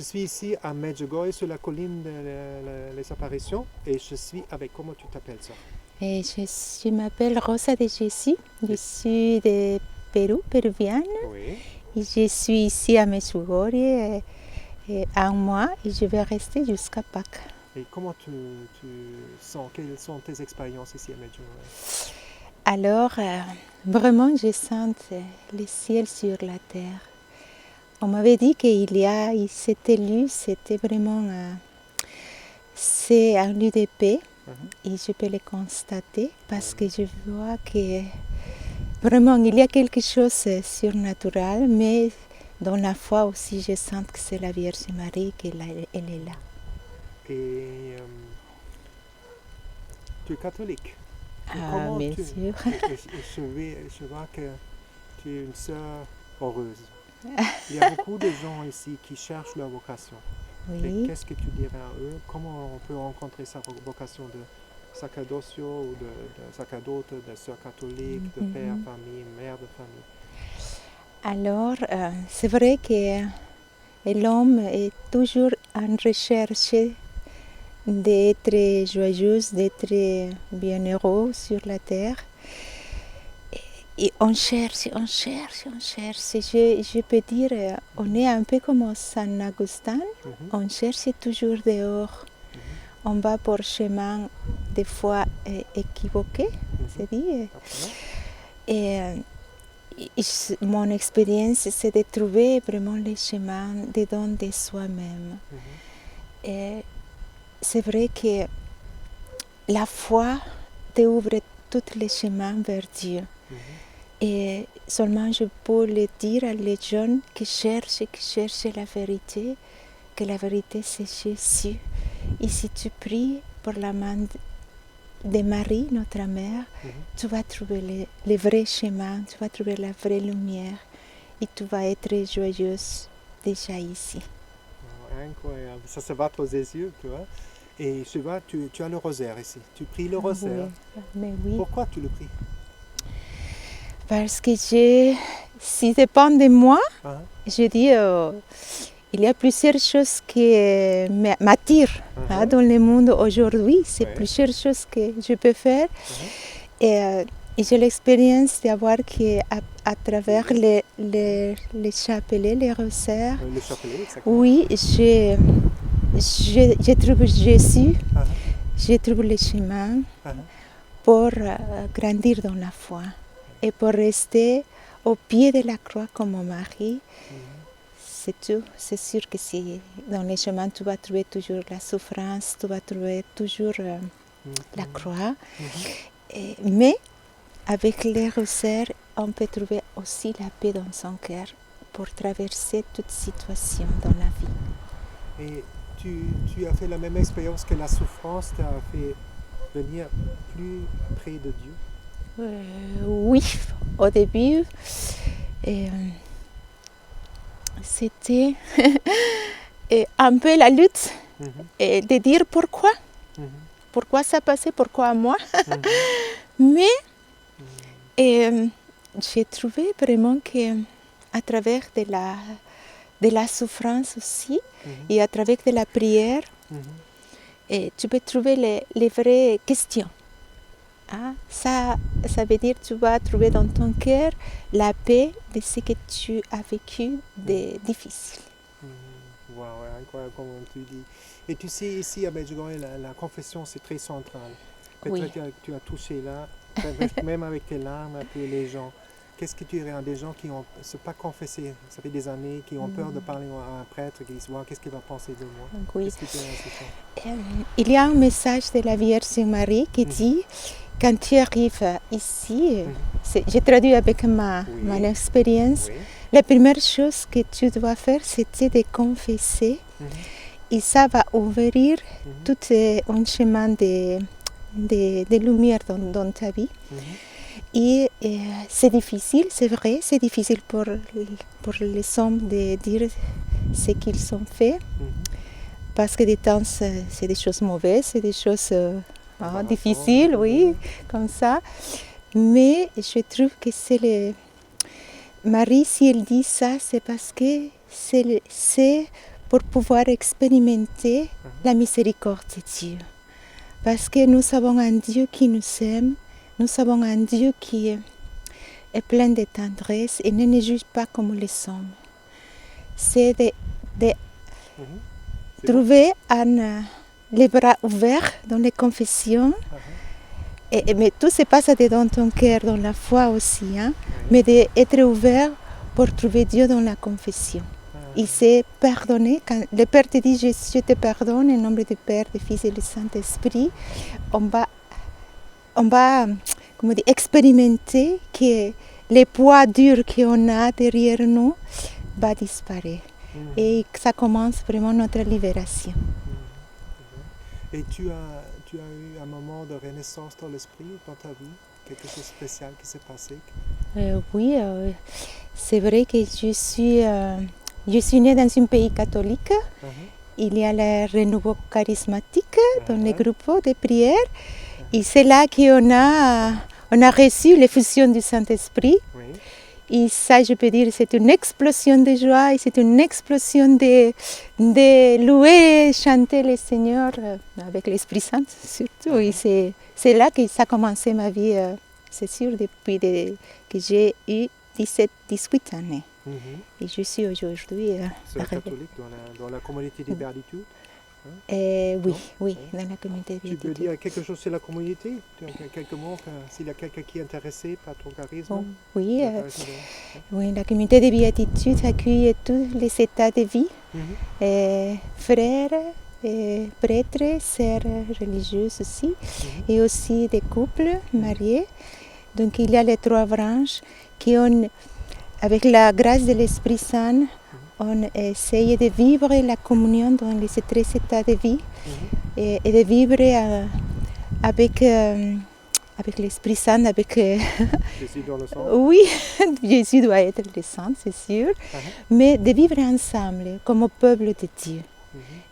Je suis ici à Medjugorje, sur la colline les apparitions, et je suis avec, comment tu t'appelles ça? Et je m'appelle Rosa de Jessie, je suis de Pérou, péruvienne. Oui. Et je suis ici à Medjugorje un mois et je vais rester jusqu'à Pâques. Et comment tu sens, quelles sont tes expériences ici à Medjugorje? Alors, vraiment, je sens le ciel sur la terre. On m'avait dit cet lieu, c'était vraiment c'est un lieu de paix. Et je peux le constater parce que je vois que vraiment il y a quelque chose de surnaturel, mais dans la foi aussi je sens que c'est la Vierge Marie, qu'elle est là. Et tu es catholique. Ah, bien sûr. Je vois que tu es une sœur heureuse. Il y a beaucoup de gens ici qui cherchent leur vocation. Oui. Et qu'est-ce que tu dirais à eux? Comment on peut rencontrer sa vocation de sacerdocio ou de sacerdote, de sœur catholique, de père, famille, mère de famille? Alors, c'est vrai que l'homme est toujours en recherche d'être joyeux, d'être bienheureux sur la terre. Et on cherche. Je peux dire, on est un peu comme Saint Augustin, on cherche toujours dehors. On va pour chemin des fois équivoqué, c'est dit. Et mon expérience, c'est de trouver vraiment les chemins dedans de soi-même. Et c'est vrai que la foi t'ouvre tous les chemins vers Dieu. Et seulement je peux le dire à les jeunes qui cherchent la vérité, que la vérité c'est Jésus. Et si tu pries pour la main de Marie, notre mère, tu vas trouver le vrai chemin, tu vas trouver la vraie lumière et tu vas être joyeuse déjà ici. Oh, incroyable, ça se voit aux yeux, tu vois. Et je vois, tu as le rosaire ici, tu pries le rosaire. Oui, mais oui. Pourquoi tu le pries? Parce que si ça dépend de moi, je dis, il y a plusieurs choses qui m'attirent dans le monde aujourd'hui. C'est plusieurs choses que je peux faire. Et j'ai l'expérience d'avoir qu'à travers les chapelets, les rosaires, le chapelet, exactement. oui, je trouve Jésus, je trouve le chemin pour grandir dans la foi. Et pour rester au pied de la croix comme Marie, c'est tout. C'est sûr que si dans les chemins, tu vas trouver toujours la souffrance, tu vas trouver toujours la croix. Mais avec les rosaires, on peut trouver aussi la paix dans son cœur pour traverser toute situation dans la vie. Et tu as fait la même expérience que la souffrance t'a fait venir plus près de Dieu? Oui, au début, c'était un peu la lutte de dire pourquoi. Pourquoi ça passait, pourquoi moi. Mais j'ai trouvé vraiment qu'à travers de la souffrance aussi et à travers de la prière, tu peux trouver les vraies questions. Ça veut dire que tu vas trouver dans ton cœur la paix de ce que tu as vécu de difficile. Wow, incroyable comme tu dis. Et tu sais, ici à Medjugorje, la confession c'est très central. Peut-être que tu as touché là, même avec tes larmes, un peu les gens. Qu'est-ce que tu dirais à des gens qui ne sont pas confessés, ça fait des années, qui ont peur de parler à un prêtre, qui disent qu'est-ce qu'il va penser de moi? Oui. Qu'est-ce que tu dirais à ces gens? Il y a un message de la Vierge Marie qui dit quand tu arrives ici, j'ai traduit avec mon expérience, la première chose que tu dois faire, c'était de confesser. Et ça va ouvrir tout un chemin de lumière dans ta vie. Et c'est difficile, c'est vrai, c'est difficile pour les hommes de dire ce qu'ils ont fait. Parce que des temps, c'est des choses mauvaises, c'est des choses difficiles, oui, comme ça. Mais je trouve que Marie, si elle dit ça, c'est parce que c'est pour pouvoir expérimenter la miséricorde de Dieu. Parce que nous avons un Dieu qui nous aime, nous avons un Dieu qui est plein de tendresse et ne nous juge pas comme les hommes. C'est de trouver les bras ouverts dans les confessions. Mais tout se passe dans ton cœur, dans la foi aussi, hein? Mais d'être ouvert pour trouver Dieu dans la confession. Il s'est pardonné. Quand le Père te dit je te pardonne, au nom du Père, du Fils et du Saint-Esprit, on va comment dire, expérimenter que le poids dur qu'on a derrière nous va disparaître. Et ça commence vraiment notre libération. Et tu as eu un moment de renaissance dans l'esprit, dans ta vie? Quelque chose de spécial qui s'est passé? Oui, c'est vrai que je suis née dans un pays catholique. Il y a le renouveau charismatique dans les groupes de prière. Et c'est là qu'on a reçu l'effusion du Saint-Esprit. Oui. Et ça, je peux dire, c'est une explosion de joie et c'est une explosion de louer, chanter le Seigneur avec l'Esprit Saint surtout. Et c'est là que ça a commencé ma vie, c'est sûr, depuis que j'ai eu 17-18 années. Et je suis aujourd'hui... C'est catholique dans la communauté des béatitudes? Oui, dans la communauté des béatitudes. Tu peux dire quelque chose sur la communauté? Quelques mots, s'il y a quelqu'un qui est intéressé par ton charisme? Oui, la communauté des béatitudes accueille tous les états de vie, frères, prêtres, sœurs religieuses aussi, et aussi des couples mariés. Donc il y a les 3 branches qui ont, avec la grâce de l'Esprit Saint, on essaye de vivre la communion dans les 3 états de vie et de vivre avec l'Esprit Saint, avec... Jésus dans le sang? Oui, Jésus doit être le sang, c'est sûr, mais de vivre ensemble comme peuple de Dieu.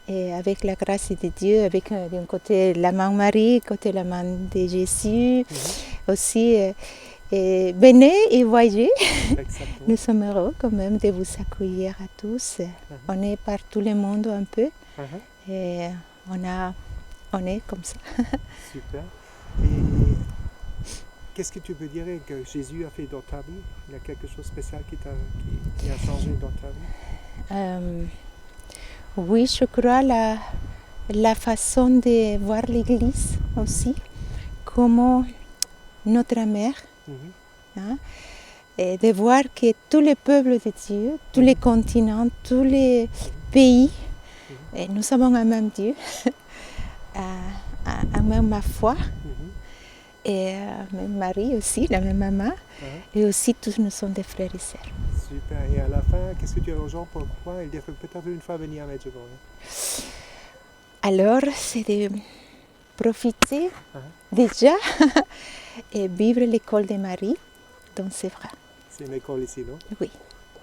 Et avec la grâce de Dieu, avec d'un côté la main Marie, côté la main de Jésus, aussi... venez et voyez. Nous sommes heureux quand même de vous accueillir à tous. On est par tout le monde un peu. Et on est comme ça. Super. Et qu'est-ce que tu peux dire que Jésus a fait dans ta vie? Il y a quelque chose de spécial qui a changé dans ta vie? Oui, je crois la façon de voir l'Église aussi, comme notre mère. Et de voir que tous les peuples de Dieu, tous les continents, tous les pays, et nous avons un même Dieu, un même foi, et même Marie aussi, la même maman, et aussi tous nous sommes des frères et sœurs. Super. Et à la fin, qu'est-ce que tu as aux gens pourquoi ils devraient peut-être une fois venir à Medjugorje? Alors, c'est de profiter déjà et vivre l'école de Marie dans ses bras. C'est une école ici, non? Oui,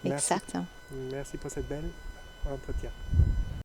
Merci. exactement. Merci pour cette belle entretien.